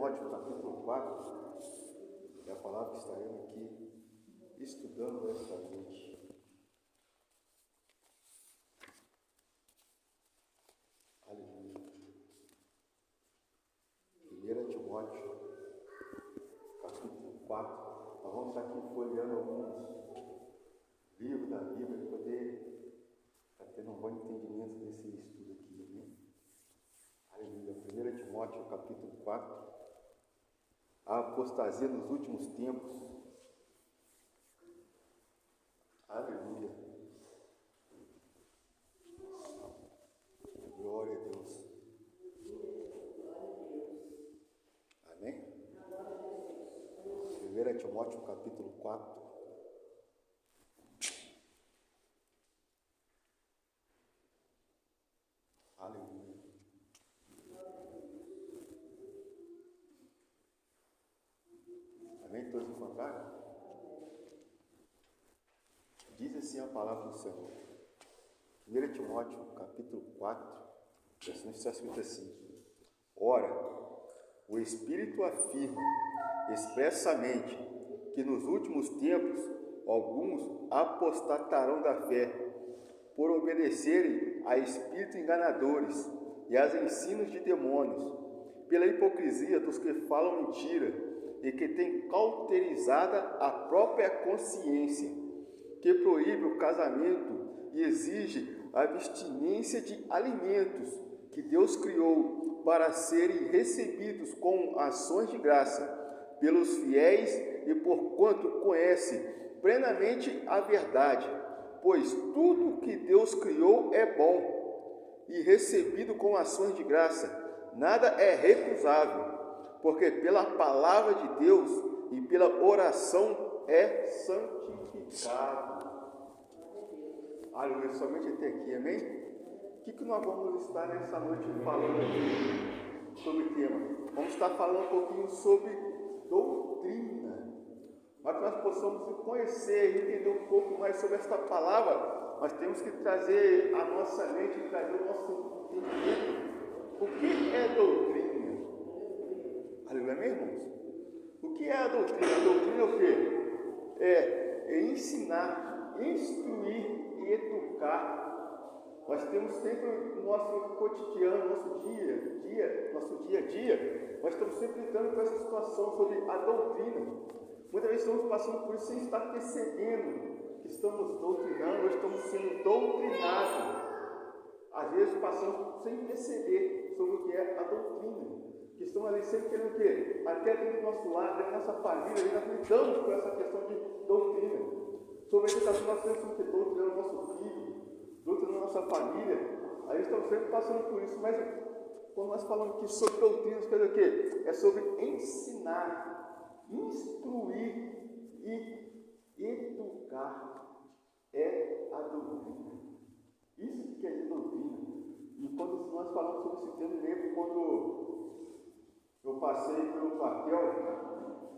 Timóteo, capítulo 4, é a palavra que estaremos aqui estudando esta noite. Aleluia. 1 Timóteo, capítulo 4. Nós vamos estar aqui folheando alguns livros da Bíblia para poder estar tendo um bom entendimento desse estudo aqui, né? Aleluia. 1 Timóteo, capítulo 4. A apostasia nos últimos tempos. Aleluia. Glória a Deus. Amém? 1 Timóteo, capítulo 4. Aleluia. Amém? Todos encontraram? Diz assim a palavra do Senhor. 1 Timóteo, capítulo 4, versículo 65. Ora, o Espírito afirma expressamente que nos últimos tempos alguns apostatarão da fé, por obedecerem a espíritos enganadores e aos ensinos de demônios, pela hipocrisia dos que falam mentira e que têm cauterizada a própria consciência, que proíbe o casamento e exige a abstinência de alimentos que Deus criou para serem recebidos com ações de graça pelos fiéis e por quanto conhece plenamente a verdade, pois tudo que Deus criou é bom e recebido com ações de graça, nada é recusável, porque pela palavra de Deus e pela oração é santificado. Aleluia, somente até aqui, amém? O que nós vamos estar nessa noite falando aqui sobre o tema? Vamos estar falando um pouquinho sobre doutrina, para que nós possamos conhecer e entender um pouco mais sobre esta palavra. Nós temos que trazer a nossa mente, trazer o nosso entendimento. O que é doutrina? Aleluia, meus irmãos? O que é a doutrina? A doutrina é o quê? É ensinar, instruir e educar. Nós temos sempre no nosso cotidiano, nosso dia a dia, nós estamos sempre lidando com essa situação sobre a doutrina. Muitas vezes estamos passando por isso sem estar percebendo que estamos doutrinando, ou estamos sendo doutrinados. Às vezes passamos sem perceber sobre o que é a doutrina. Que estão ali sempre querendo o quê? Até dentro do nosso lar, dentro da nossa família, nós lidamos com essa questão de doutrina. Sobre a educação, nós temos que doutrinar o nosso filho, doutrinar a nossa família. Aí estamos sempre passando por isso, mas quando nós falamos aqui sobre doutrina, quer dizer o quê? É sobre ensinar, instruir e educar. É a doutrina. Isso que quer dizer doutrina. E quando nós falamos sobre esse tema, lembro quando eu passei pelo quartel,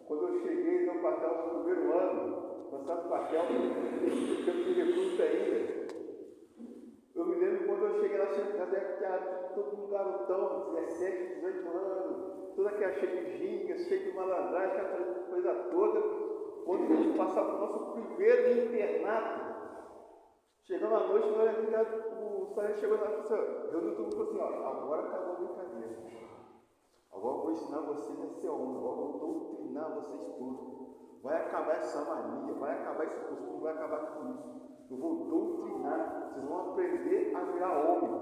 quando eu cheguei no quartel no primeiro ano, passar no quartel, eu de recruta ainda. Eu me lembro quando eu cheguei lá, todo mundo garotão, 17, 18 anos, toda aquela cheia de ginga, cheia de malandragem, aquela coisa toda. Quando a gente passava para o nosso primeiro internato, chegando à noite, o sargento chegou lá e reuniu todo mundo e falou assim: ó, agora acabou a brincadeira. Agora eu vou ensinar vocês a ser homem, agora eu vou doutrinar vocês tudo. Vai acabar essa mania, vai acabar esse costume, vai acabar com isso. Eu vou doutrinar, vocês vão aprender a virar homem.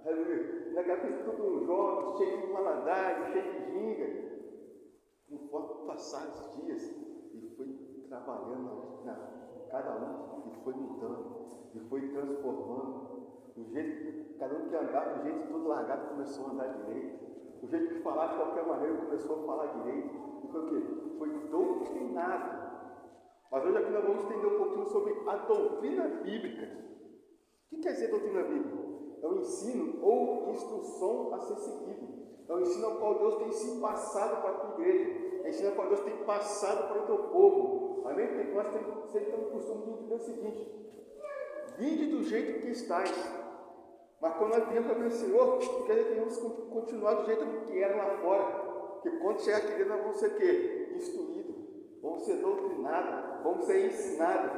Aleluia. Naquela época, tudo jovem, cheio de malandragem, cheio de ginga. Conforme passaram os dias, ele foi trabalhando em cada um, e foi mudando, e foi transformando. O jeito, cada um que andava, do jeito todo largado, começou a andar direito. O jeito de falar de qualquer maneira começou a falar direito. E foi o quê? Foi doutrinado. Mas hoje aqui nós vamos entender um pouquinho sobre a doutrina bíblica. O que quer dizer doutrina bíblica? É o ensino ou instrução a ser seguido. É o ensino ao qual Deus tem se passado para a tua igreja. É o ensino ao qual Deus tem passado para o teu povo. Amém? Porque nós sempre temos o costume de entender o seguinte: vinde do jeito que estás. Mas quando nós viemos para o Senhor, quer dizer que vamos continuar do jeito que era lá fora. que quando chegar aqui dentro nós vamos ser o quê? Instruídos, vamos ser doutrinados, vamos ser ensinados.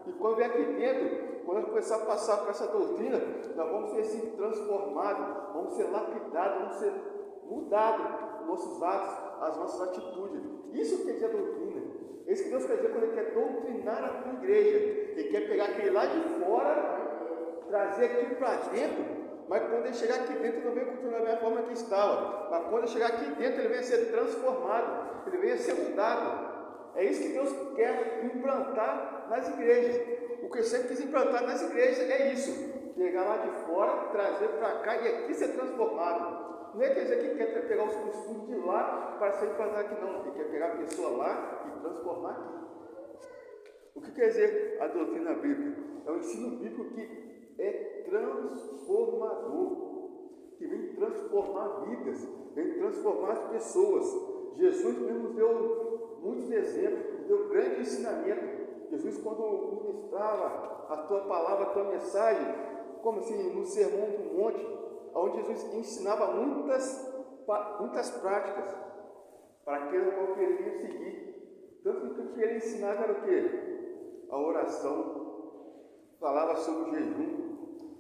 E quando vier aqui dentro, quando nós começar a passar por essa doutrina, nós vamos ser assim, transformados, vamos ser lapidados, vamos ser mudados os nossos atos, as nossas atitudes. Isso quer dizer doutrina. É isso que Deus quer dizer quando Ele quer doutrinar a tua igreja. Ele quer pegar aquele lá de fora, trazer aqui para dentro, mas quando ele chegar aqui dentro, não vem continuar da mesma forma que estava. Mas quando ele chegar aqui dentro, ele vem ser transformado, ele vem ser mudado. É isso que Deus quer implantar nas igrejas. O que ele sempre quis implantar nas igrejas é isso: pegar lá de fora, trazer para cá e aqui ser transformado. Não é quer dizer que quer pegar os costumes de lá para ser implantado aqui, não. Ele quer pegar a pessoa lá e transformar aqui. O que quer dizer a doutrina bíblica? É um ensino bíblico que é transformador, que vem transformar vidas, vem transformar as pessoas. Jesus mesmo deu muitos exemplos, deu grande ensinamento. Jesus, quando ministrava a tua palavra, a tua mensagem, como assim, no Sermão do Monte, onde Jesus ensinava muitas práticas para aqueles que queriam seguir. Tanto que o que ele ensinava era o quê? A oração, falava sobre o jejum,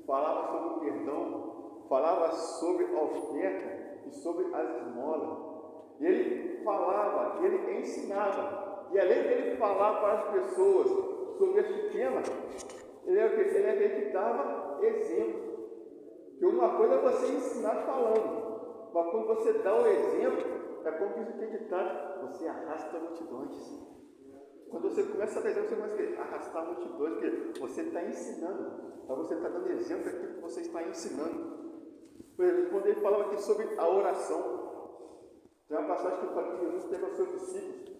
falava sobre o perdão, falava sobre a oferta e sobre as esmolas. Ele falava, ele ensinava, e além dele falar para as pessoas sobre esse tema, ele era aquele que dava exemplo. Porque uma coisa é você ensinar falando, mas quando você dá o exemplo, é como diz o ditado, você arrasta multidões. Quando você começa a dar exemplo, você começa a arrastar multidões, porque você está ensinando, mas você está dando exemplo daquilo que você está ensinando. Por exemplo, quando ele falava aqui sobre a oração, tem uma passagem que fala que Jesus pega os seus discípulos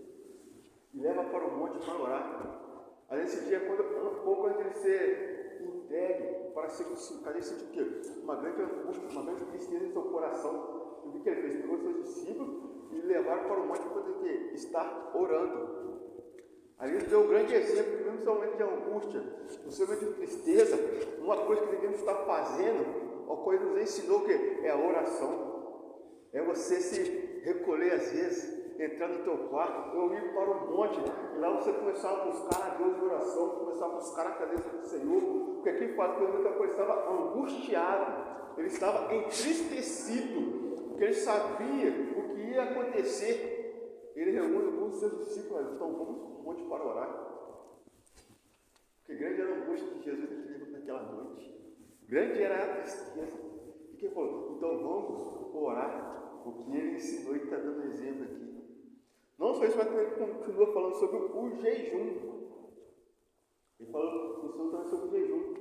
e leva para o monte para orar. Aí nesse dia, um pouco antes de ele ser entregue para ser crucificado, ele sentiu o quê? Uma grande angústia, uma grande tristeza em seu coração. E o que ele fez? Pegou os seus discípulos e levaram para o monte para poder estar orando. Aí ele deu um grande exemplo, que mesmo no seu momento de angústia, no seu momento de tristeza, uma coisa que devemos estar fazendo, uma coisa que nos ensinou que é a oração. É você se recolher às vezes, entrar no teu quarto, ou ir para o monte, e lá você começar a buscar a Deus em oração, começar a buscar a presença do Senhor, porque aqui fala que o homem estava angustiado, ele estava entristecido, porque ele sabia o que ia acontecer. Ele reúne alguns dos seus discípulos, então vamos para o monte para orar. Porque grande era a angústia de Jesus naquela noite, grande era a tristeza. E quem falou? Então vamos orar, o que ele ensinou e está dando exemplo aqui. Não só isso, mas ele continua falando sobre o jejum. Ele falou ensinou também sobre o jejum.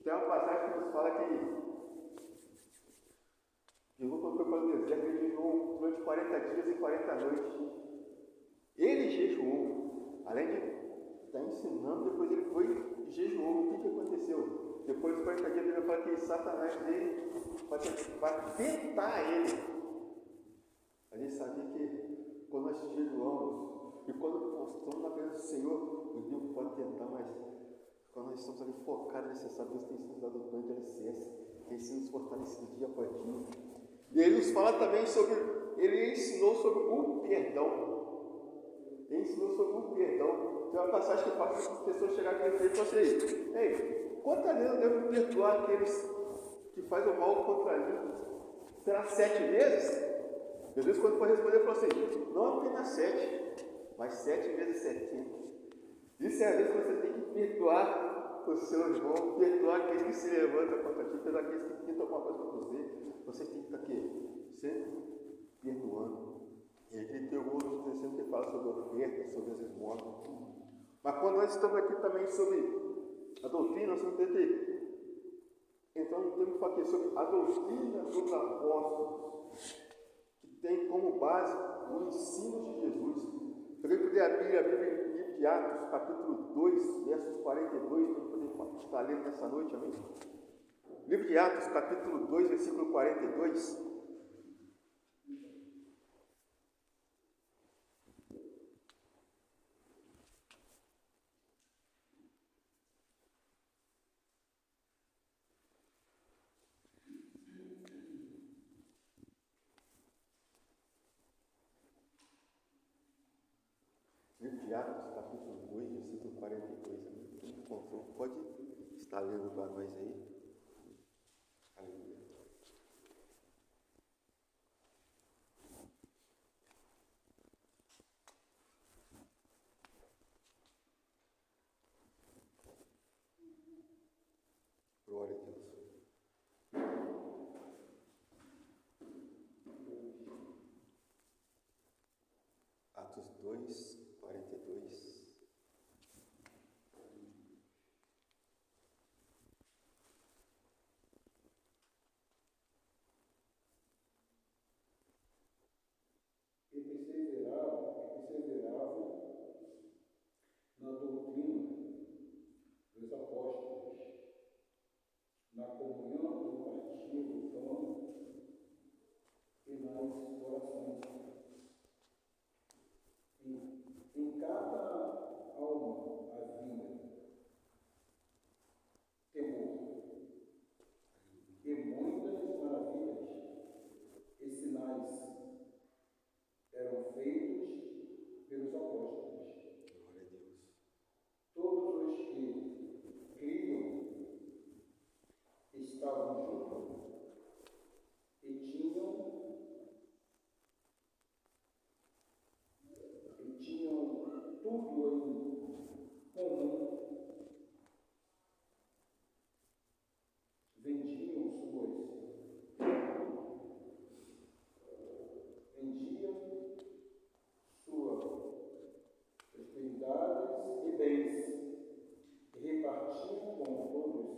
Tem uma passagem que nos fala que Jesus, quando foi para o deserto, ele jejuou durante 40 dias e 40 noites. Ele jejuou, além de estar ensinando, depois ele foi e jejuou. O que aconteceu? Depois dos 40 dias, ele fala que Satanás veio para tentar ele. A gente sabia que quando nós jejuamos e quando nós estamos na presença do Senhor, o inimigo pode tentar, mas quando nós estamos ali focados nesse sábado, Deus tem nos dado o plano de alicerce, tem sido nos fortalecido dia após dia. E ele nos fala também sobre, ele ensinou sobre o perdão. Ele ensinou sobre o perdão. Tem uma passagem que fala que as pessoas chegaram aqui e falaram assim: ei, quantas vezes eu devo perdoar aqueles que fazem o mal contra mim? Será 7 vezes? Jesus, quando foi responder, falou assim: não apenas 7, mas 7 vezes 70. Isso é a vez que você tem que perdoar o seu irmão, perdoar aqueles que se levantam contra ti, perdoar aqueles que tentam alguma coisa contra você. Você tem que estar aqui, sempre perdoando. E aqui tem o outro terceiro que fala sobre a oferta, sobre as esmolas. Mas quando nós estamos aqui também sobre a doutrina, nós temos que então nós temos que falar aqui sobre a doutrina dos apóstolos, que tem como base o ensino de Jesus. Eu queria poder abrir a Bíblia em livro de Atos, capítulo 2, versos 42, para poder estar lendo nessa noite, amém? Livro de Atos, capítulo 2, versículo 42. de Atos, capítulo 2, versículo 42. Quem encontrou, pode estar lendo para nós aí. Aleluia. Glória a Deus. Atos 2, 42. E perseveravam na doutrina dos apóstolos, na comunhão do partir do pão e nas orações. Em cada alma havia temor, e muitas maravilhas e sinais eram feitos pelos apóstolos. Glória a Deus. Todos os que criam estavam juntos e tinham tudo em comum. Vendiam suas prosperidades e bens, e repartiam com todos,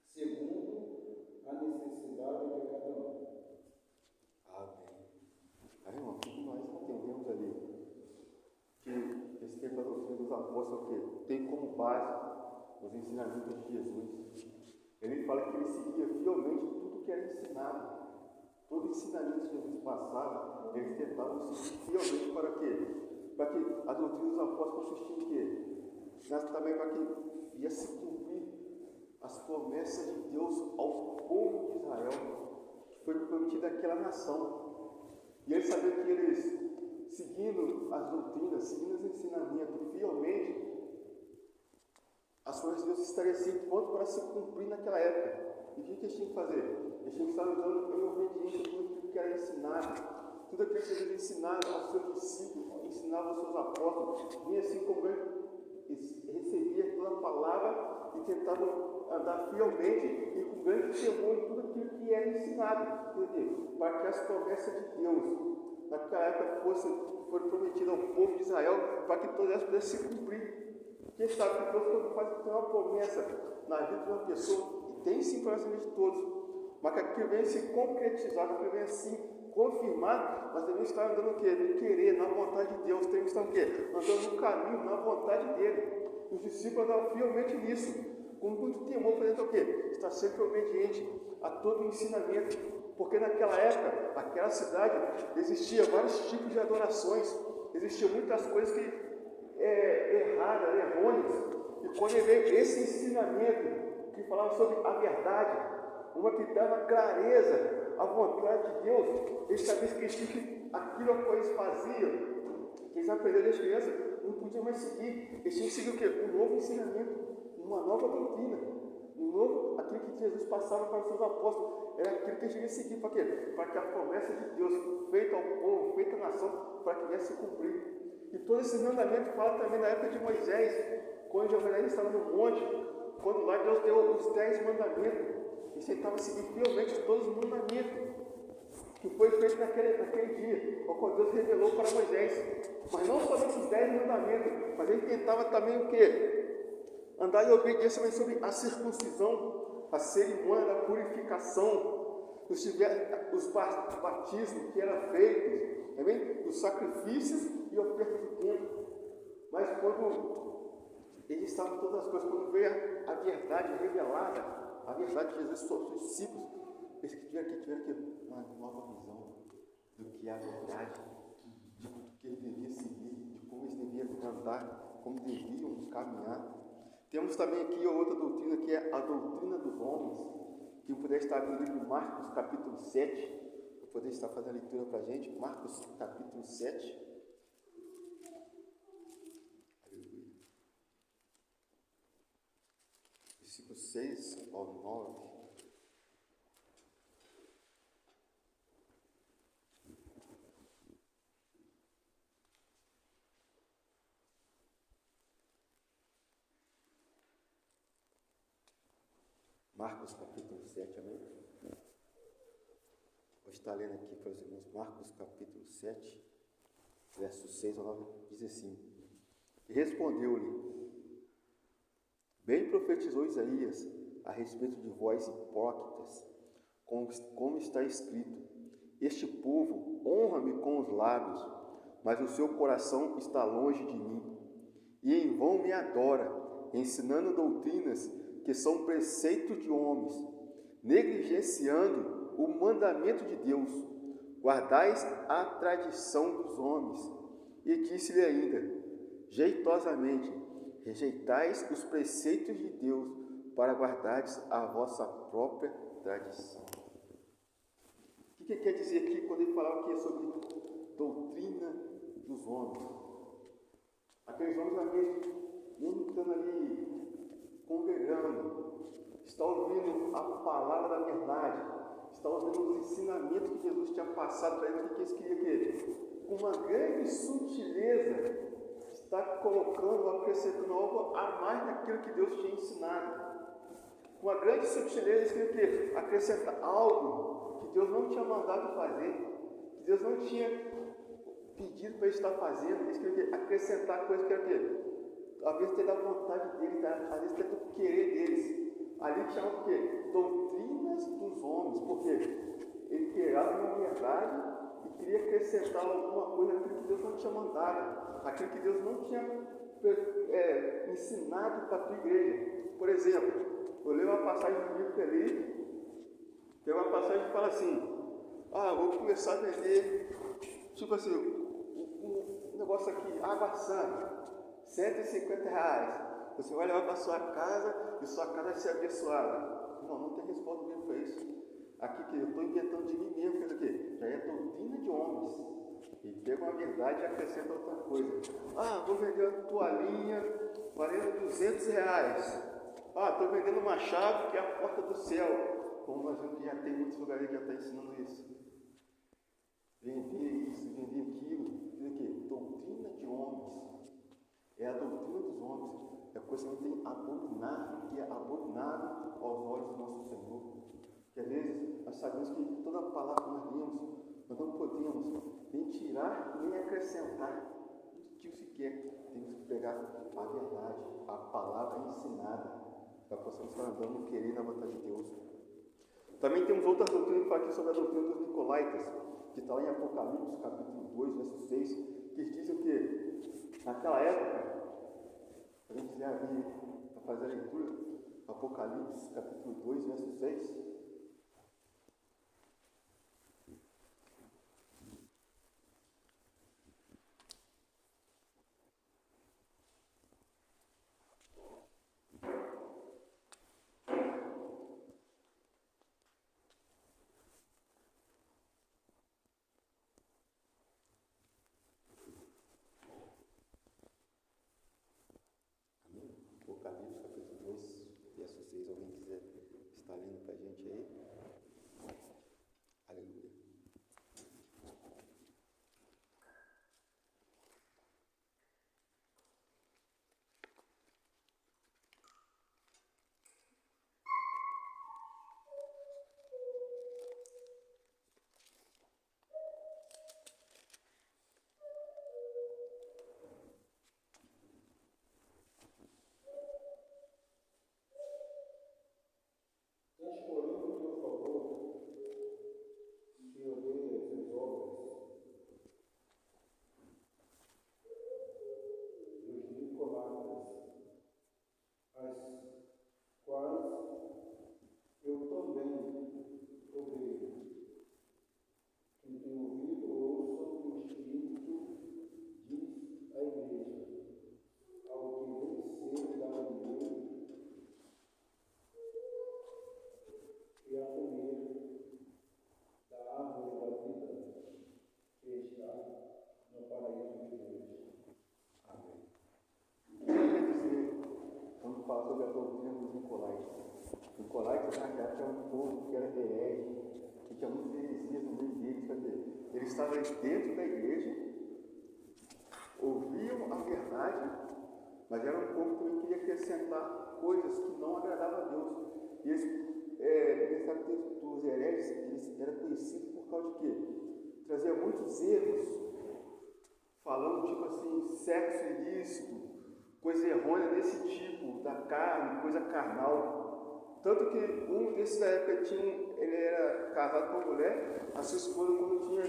segundo a necessidade de cada um. Amém. Aí, irmão, o que nós entendemos ali? Que esse tempo da doutrina dos apóstolos que tem como base os ensinamentos de Jesus. Ele fala que ele seguia fielmente tudo que era ensinado. Todo ensinamento que Jesus passava, eles tentavam seguir fielmente para quê? Para que a doutrina dos apóstolos consistia em quê? Mas também para que ia se cumprir as promessas de Deus ao povo de Israel, que foi prometida àquela nação. E eles sabiam que eles, seguindo as doutrinas, seguindo os ensinamentos fielmente, as promessas de Deus estariam assim pronto para se cumprir naquela época. E o que eles tinham que fazer? Eles tinham que estar usando em obediência a tudo aquilo que era ensinado. Tudo aquilo que Jesus ensinava aos seus discípulos, ensinava aos seus apóstolos. E assim como eles recebiam toda a palavra e tentavam andar fielmente e com grande temor em tudo aquilo que era ensinado. Entendeu? Para que as promessas de Deus naquela época foram prometidas ao povo de Israel, para que todas elas pudessem se cumprir. Quem sabe que Deus, quando faz uma promessa na vida de uma pessoa, e tem sim promessa na vida de todos, mas que aquilo venha se concretizar, que aquilo venha se confirmar, nós devemos estar andando o quê? No querer, na vontade de Deus, temos que estar o quê? Andando no caminho, na vontade dele. Os discípulos andavam fielmente nisso, com muito temor, fazendo o quê? Estar sempre obediente a todo o ensinamento, porque naquela época, naquela cidade, existiam vários tipos de adorações, existiam muitas coisas que erradas, errôneas, e quando ele veio esse ensinamento que falava sobre a verdade, uma que dava clareza à vontade de Deus, eles sabiam que aquilo que eles faziam, que eles aprenderam desde criança, não podiam mais seguir. Eles tinham que seguir o quê? Um novo ensinamento, uma nova doutrina, aquilo que Jesus passava para os seus apóstolos, era aquilo que eles tinham que seguir. Para quê? Para que a promessa de Deus feita ao povo, feita à nação, para que viesse se cumprir. E todo esse mandamento fala também na época de Moisés, quando Moisés estava no monte, quando lá Deus deu os 10 mandamentos, e tentava seguir fielmente todos os mandamentos que foi feito naquele dia, o qual Deus revelou para Moisés. Mas não somente os 10 mandamentos, mas ele tentava também o quê? Andar em obediência também sobre a circuncisão, a cerimônia da purificação, os batismos que eram feitos, também os sacrifícios e ofertas do templo. Mas quando eles estavam todas as coisas, quando veio a verdade revelada, a verdade de Jesus sobre os discípulos, eles tiveram uma nova visão do que é a verdade, de que eles deviam seguir, de como eles deviam andar, como deviam caminhar. Temos também aqui outra doutrina, que é a doutrina dos homens, que puder estar no livro Marcos, capítulo 7, para poder estar fazendo a leitura para a gente, Marcos, capítulo 7. versículo 6 ao 9. Marcos capítulo 7, amém? Vou estar lendo aqui para os irmãos, Marcos capítulo 7, versos 6 ao 9, diz assim: E respondeu-lhe: Bem profetizou Isaías a respeito de vós hipócritas, como está escrito: Este povo honra-me com os lábios, mas o seu coração está longe de mim, e em vão me adora, ensinando doutrinas que são preceitos de homens, negligenciando o mandamento de Deus. Guardais a tradição dos homens. E disse-lhe ainda: jeitosamente rejeitais os preceitos de Deus para guardardes a vossa própria tradição. O que quer dizer aqui quando ele fala aqui sobre doutrina dos homens? Aqueles homens ali, mesmo estando ali congregando, está ouvindo a palavra da verdade, está ouvindo os ensinamentos que Jesus tinha passado para eles, que eles queriam com uma grande sutileza, está colocando, acrescentando algo a mais daquilo que Deus tinha ensinado. Com uma grande sutileza, eles queriam acrescentar algo que Deus não tinha mandado fazer, que Deus não tinha pedido para ele estar fazendo. Eles queriam acrescentar coisas que era às vezes ter da vontade deles, às vezes ter do querer deles. Ali tinha o quê? Doutrinas dos homens, porque ele queria uma verdade e queria acrescentar alguma coisa àquilo que Deus não tinha mandado, aquilo que Deus não tinha ensinado para a tua igreja. Por exemplo, eu leio uma passagem do livro ali, tem uma passagem que fala assim: vou começar a vender, tipo assim, um negócio aqui, água santa, R$150. Você vai levar para a sua casa e sua casa vai ser abençoada. Não tem resposta mesmo para isso. Aqui que eu estou inventando de mim mesmo, quer dizer o quê? Já é doutrina de homens. E pega uma verdade e acrescenta outra coisa. Vou vender uma toalhinha valendo R$200. Estou vendendo uma chave que é a porta do céu. Como nós vemos que já tem muitos lugares que já estão ensinando isso. Vender isso, vender aquilo. Quer dizer o quê? Doutrina de homens. É a doutrina dos homens. É a coisa que tem abominado, que é abominável aos olhos do nosso Senhor. Que às vezes nós sabemos que toda palavra que nós lemos, nós não podemos nem tirar nem acrescentar o que sequer. Temos que pegar a verdade, a palavra ensinada, para que possamos estar andando no querer e na vontade de Deus. Também temos outras doutrinas que falam aqui sobre a doutrina dos Nicolaítas, que está lá em Apocalipse, capítulo 2, verso 6, que dizem que naquela época, a gente já viu para fazer a leitura, Apocalipse, capítulo 2, verso 6. Apocalipse, capítulo 2, verso 6, alguém quiser estar lendo para a gente aí? Aleluia. sobre a doutrina dos Nicolaitas. Nicolaitas, naquela época, era um povo que era herege, que tinha muitas heresias no meio deles. Quer dizer, eles estavam dentro da igreja, ouviam a verdade, mas era um povo que também queria acrescentar coisas que não agradavam a Deus. E esse texto dos hereges, eles eram conhecidos por causa de quê? Trazia muitos erros, falando tipo assim, sexo ilícito, coisa errônea desse tipo, da carne, coisa carnal. Tanto que um desses da época ele era casado com uma mulher, a sua esposa, quando tinha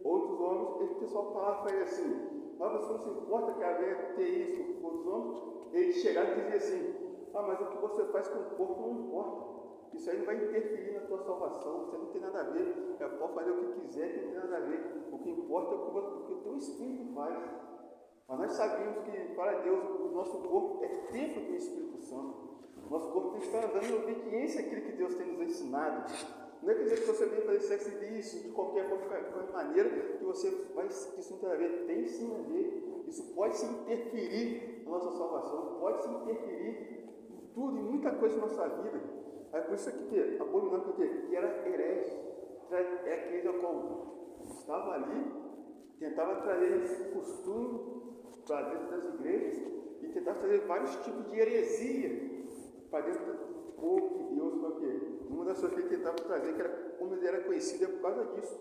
outros homens, o pessoal falava para ele assim: mas você não se importa que a mulher tenha isso com outros homens? Ele chegava e dizia assim: mas o que você faz com o corpo não importa. Isso aí não vai interferir na tua salvação, isso aí não tem nada a ver. Pode fazer o que quiser, que não tem nada a ver. O que importa é o que o teu espírito faz. Mas nós sabemos que, para Deus, o nosso corpo é templo do Espírito Santo. O nosso corpo tem que estar andando em obediência àquilo que Deus tem nos ensinado. Não é quer dizer que você vem fazer sexo ilícito de qualquer maneira que você vai, que isso não tem a ver. Tem sim a ver. Isso pode se interferir na nossa salvação, pode se interferir em tudo, em muita coisa na nossa vida. É por isso que abominando, porque era herege, é aquele qual estava ali, tentava trazer esse costume para dentro das igrejas e tentava trazer vários tipos de heresia para dentro do povo de Deus. Porque uma das coisas que ele tentava trazer, que era como ele era conhecido, é por causa disso,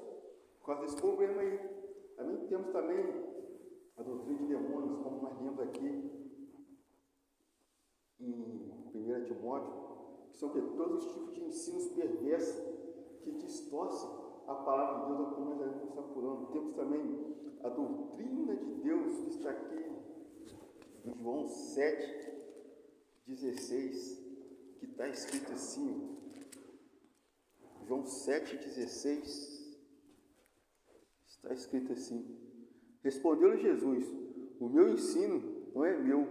por causa desse problema aí. Também temos também a doutrina de demônios, como nós lemos aqui em 1 Timóteo. Que são todos os tipos de ensinos perversos que distorcem a palavra de Deus, como nós já estamos apurando. Temos também a doutrina de Deus, que está aqui em João 7,16, que está escrito assim, João 7,16, está escrito assim: respondeu-lhe Jesus: o meu ensino não é meu,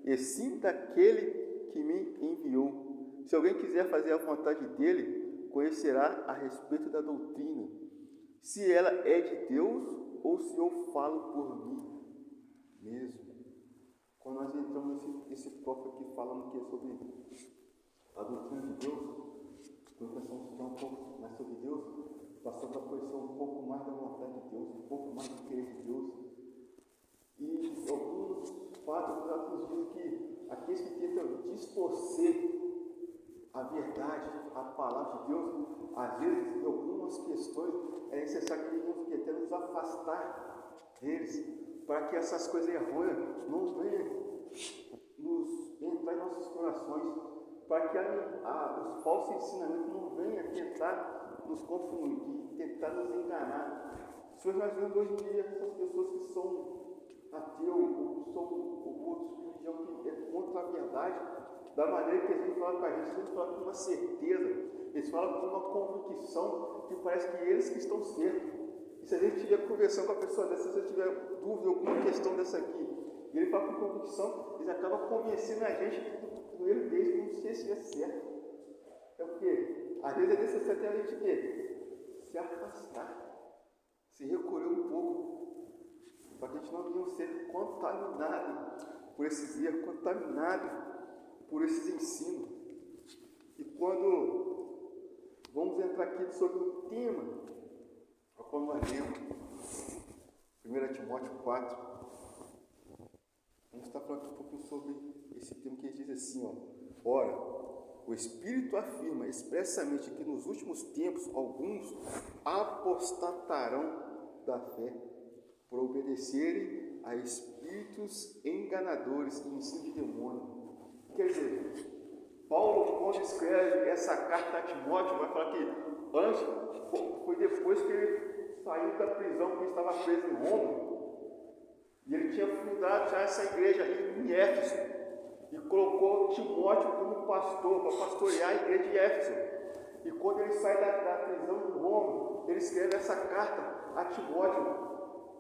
e sim daquele que me enviou. Se alguém quiser fazer a vontade dele, conhecerá a respeito da doutrina, se ela é de Deus ou se eu falo por mim mesmo. Quando nós entramos nesse tópico aqui falando que é sobre a doutrina de Deus, quando nós vamos estudar um pouco mais sobre Deus, passamos a conhecer um pouco mais da vontade de Deus, um pouco mais do querer de Deus. E alguns fatos nos dizem que aqueles que tentam distorcer a verdade, a palavra de Deus, às vezes, em algumas questões, é necessário que nós tentemos nos afastar deles, para que essas coisas errôneas não venham entrar em nossos corações, para que os falsos ensinamentos não venham tentar nos confundir, tentar nos enganar. Se nós vemos hoje em dia essas pessoas que são ateus, ou que são outros religião que é contra a verdade, da maneira que eles falam com a gente, eles falam com uma certeza, eles falam com uma convicção que parece que eles que estão certos. E se a gente estiver conversando com a pessoa dessa, se você tiver dúvida, alguma questão dessa aqui, e ele fala com convicção, eles acabam convencendo a gente do erro deles como se estivesse certo. É porque, às vezes, é necessário a gente se afastar, se recolher um pouco, para que a gente não venha ser contaminado por esses erros, contaminado por esses ensinos. E quando vamos entrar aqui sobre o tema, como nós lemos, 1 Timóteo 4, vamos estar falando aqui um pouquinho sobre esse tema que diz assim, ora, o Espírito afirma expressamente que nos últimos tempos alguns apostatarão da fé por obedecerem a espíritos enganadores e ensino de demônio. Quer dizer, Paulo, quando escreve essa carta a Timóteo, vai falar que antes, foi depois que ele saiu da prisão, que ele estava preso em Roma, e ele tinha fundado já essa igreja em Éfeso, e colocou Timóteo como pastor, para pastorear a igreja de Éfeso. E quando ele sai da prisão em Roma, ele escreve essa carta a Timóteo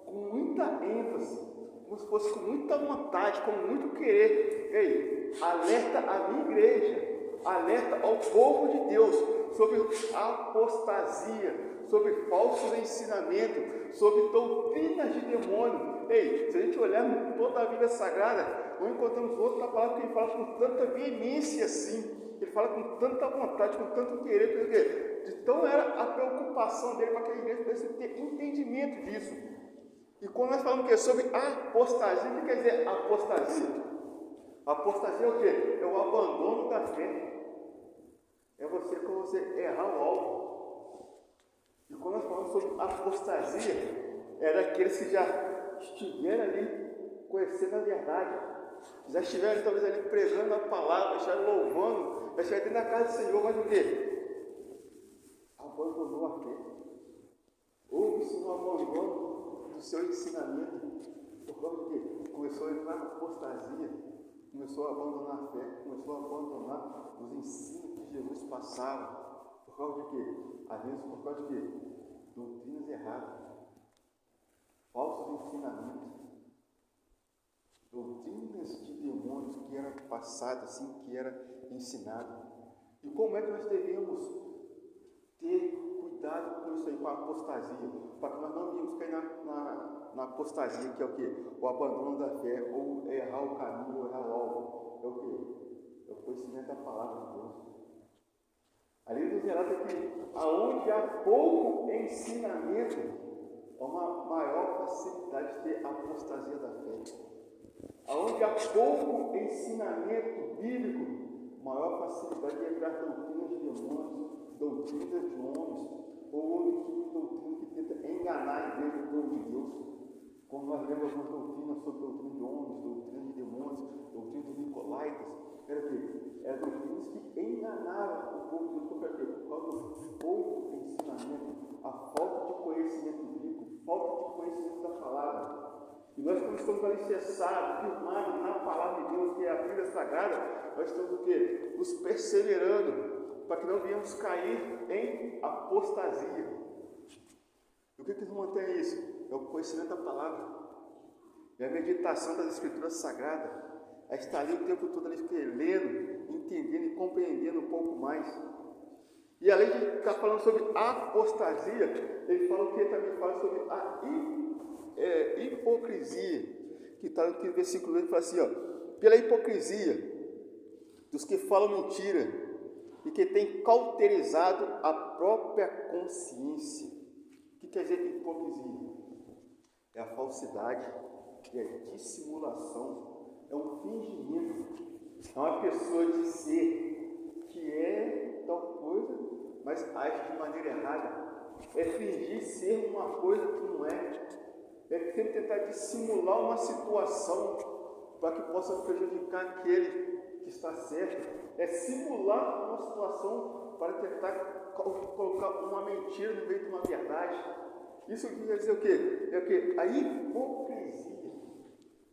com muita ênfase, como se fosse com muita vontade, com muito querer. Ei, alerta a minha igreja, alerta ao povo de Deus sobre a apostasia, sobre falsos ensinamentos, sobre doutrinas de demônio. Ei, se a gente olhar toda a Bíblia Sagrada, não encontramos outra palavra que ele fala com tanta veemência assim, ele fala com tanta vontade, com tanto querer, porque então era a preocupação dele para que a igreja pudesse ter entendimento disso. E quando nós falamos que é sobre apostasia, o que quer dizer apostasia? Apostasia é o quê? É o abandono da fé. É você quando você errar o alvo. E quando nós falamos sobre apostasia, é daqueles que já estiveram ali conhecendo a verdade, já estiveram talvez ali pregando a palavra, já louvando, já estiveram dentro da casa do Senhor, mas o quê? Abandonou a fé. Houve-se um abandono do seu ensinamento. Por causa do quê? Começou a entrar na apostasia, começou a abandonar a fé, começou a abandonar os ensinos que Jesus passava. Por causa de quê? Às vezes por causa de quê? Doutrinas erradas, falsos ensinamentos, doutrinas de demônios que eram passadas, assim, que era ensinado. E como é que nós devemos ter cuidado com isso aí, com a apostasia, para que nós não venhamos cair na apostasia, que é o quê? O abandono da fé, ou errar o caminho, ou errar o alvo. É o quê? É o conhecimento da palavra de Deus. Ali nos relata que aonde há pouco ensinamento, há uma maior facilidade de ter apostasia da fé. Aonde há pouco ensinamento bíblico, maior facilidade de entrar doutrinas de demônios, doutrinas de homens, ou outro tipo de doutrina que tenta enganar a igreja do povo de Deus. Como nós lemos algumas doutrinas sobre doutrina de homens, doutrina de demônios, doutrina dos nicolaítas, era o quê? Eram doutrinas que enganavam o povo de Deus por causa do pouco ensinamento, a falta de conhecimento bíblico, falta de conhecimento da palavra. E nós, quando estamos alicerçados, firmados na palavra de Deus, que é a Bíblia Sagrada, nós estamos o quê? Nos perseverando, para que não venhamos cair em apostasia. E o que nos mantém isso? É o conhecimento da palavra, é a meditação das Escrituras Sagradas, é estar ali o tempo todo ali, lendo, entendendo e compreendendo um pouco mais. E além de estar falando sobre apostasia, ele fala o que? Também fala sobre a hipocrisia, que está no versículo 8, ele fala assim, ó, pela hipocrisia dos que falam mentira e que têm cauterizado a própria consciência. O que quer dizer hipocrisia? É a falsidade, é a dissimulação, é um fingimento, é uma pessoa dizer que é tal coisa, mas age de maneira errada, é fingir ser uma coisa que não é sempre tentar dissimular uma situação para que possa prejudicar aquele que está certo, é simular uma situação para tentar colocar uma mentira no meio de uma verdade. Isso quer dizer o quê? É o quê? A hipocrisia.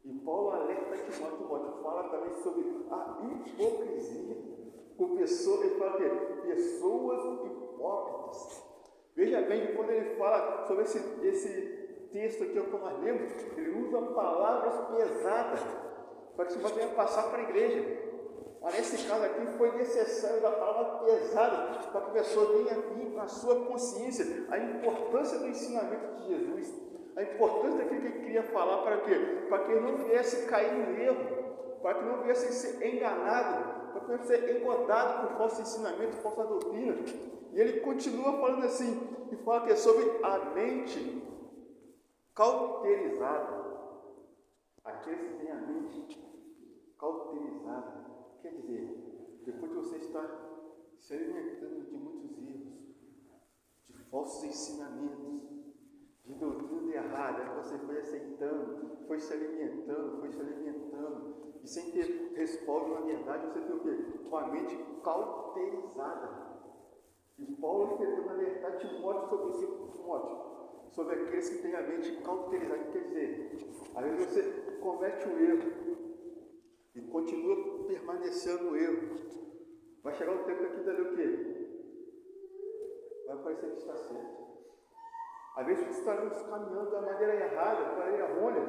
E Paulo alerta Timóteo, fala também sobre a hipocrisia. Com pessoas, ele fala o quê? Pessoas hipócritas. Veja bem que quando ele fala sobre esse texto aqui, como nós lemos, ele usa palavras pesadas para que Timóteo venha passar para a igreja. Mas nesse caso aqui foi necessário usar palavra pesada para que a pessoa venha vir na sua consciência a importância do ensinamento de Jesus, a importância daquilo que ele queria falar para quê? Para que ele não viesse cair no erro, para que não viesse ser enganado, para que não viesse ser engodado por falso ensinamento, falsa doutrina. E ele continua falando assim, e fala que é sobre a mente cauterizada. Aqueles que têm a mente cauterizada. Quer dizer, depois de você estar se alimentando de muitos erros, de falsos ensinamentos, de doutrina errada, que você foi aceitando, foi se alimentando, e sem ter respaldo na verdade, você tem o quê? Com a mente cauterizada. E Paulo tentando alertar Timóteo sobre isso, sobre aqueles que têm a mente cauterizada. Quer dizer, às vezes você comete um erro e continua permanecendo no erro. Vai chegar um tempo que aquilo ali o quê? Vai parecer que está certo. Às vezes estaremos caminhando da maneira errada, da maneira errônea,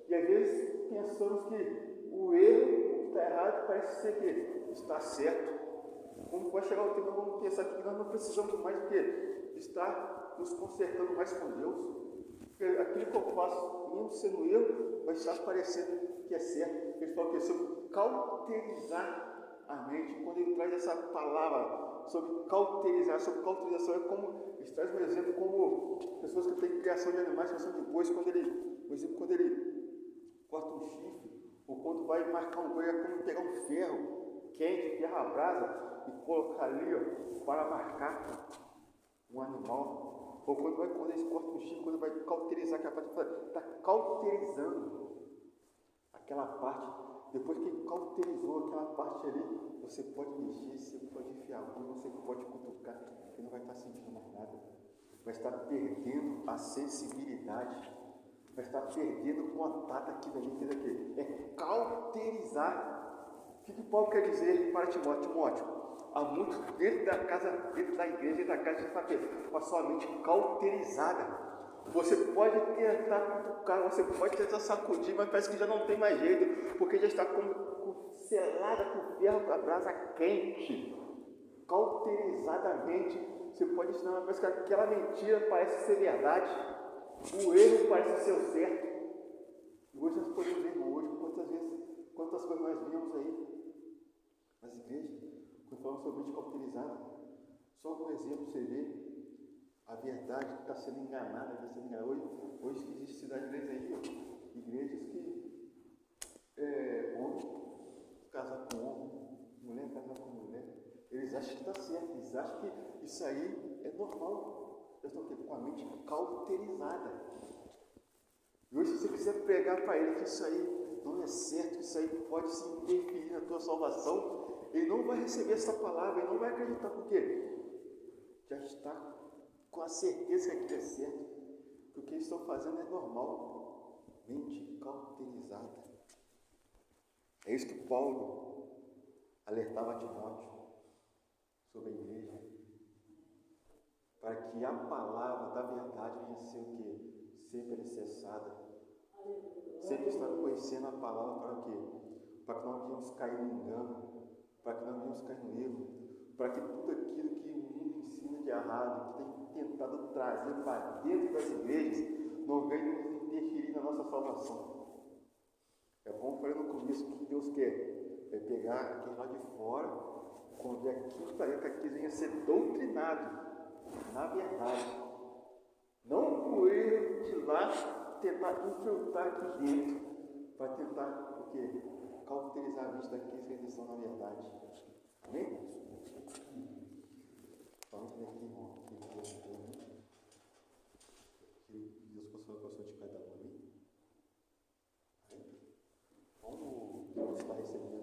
e às vezes pensamos que o erro que está errado parece ser que está certo. Quando vai chegar o tempo, nós vamos pensar que nós não precisamos mais do que estar nos consertando mais com Deus. Porque aquilo que eu faço, mesmo sendo eu, vai estar parecendo que é certo. Ele fala que é sobre cauterizar a mente. Quando ele traz essa palavra sobre cauterizar, sobre cauterização, é como, ele traz um exemplo como pessoas que têm criação de animais, criação de bois, por exemplo, quando ele corta um chifre, ou quando vai marcar um boi, é como pegar um ferro quente, ferro à brasa, e colocar ali, ó, para marcar um animal. Ou quando eles cortam um chifre, quando vai cauterizar aquela parte, está cauterizando aquela parte. Depois que cauterizou aquela parte ali, você pode mexer, você pode enfiar a mão, você pode cutucar, que não vai estar sentindo mais nada. Vai estar perdendo a sensibilidade. Vai estar perdendo o contato aqui da gente. É cauterizar. O que Paulo quer dizer para Timóteo? Timóteo, há muitos dentro da casa, dentro da igreja, dentro da casa de família, com a sua mente cauterizada. Você pode tentar cutucar, você pode tentar sacudir, mas parece que já não tem mais jeito, porque já está selada com ferro, com a brasa quente. Cauterizadamente, você pode ensinar, mas parece que aquela mentira parece ser verdade, o erro parece ser o certo. E hoje nós podemos ver, hoje, quantas coisas nós vimos aí nas igrejas, quando falamos sobre mente cauterizada. Só um exemplo, você vê a verdade que está sendo enganada, está sendo enganada. Hoje que existe cidade de igrejas aí, igrejas que homem casar com homem, mulher casar com mulher, eles acham que está certo, eles acham que isso aí é normal. Eles estão com a mente cauterizada. E hoje, se você quiser pregar para ele que isso aí não é certo, que isso aí pode se interferir na tua salvação, ele não vai receber essa palavra, ele não vai acreditar, por quê? Já está com a certeza que aquilo é certo, que o que eles estão fazendo é normal. Mente cauterizada. É isso que Paulo alertava a Timóteo sobre a igreja, para que a palavra da verdade venha a ser o quê? Sempre alicerçada, sempre estar conhecendo a palavra para o quê? Para que não venhamos cair no engano, para que não venhamos cair no erro, para que tudo aquilo que o mundo ensina de errado, que tem tentado trazer para dentro das igrejas, não venha nos interferir na nossa salvação. É como eu falei no começo, o que Deus quer é pegar aquele lá de fora, quando vier aqui para dentro, que venha ser doutrinado na verdade. Não o erro de lá tentar infiltrar aqui dentro, para tentar o quê? Cauterizar a vista daqueles que estão na verdade. Amém? Vamos ver aqui, irmão. Que Deus possa falar com a sua de cada um. Amém? Como Deus está recebendo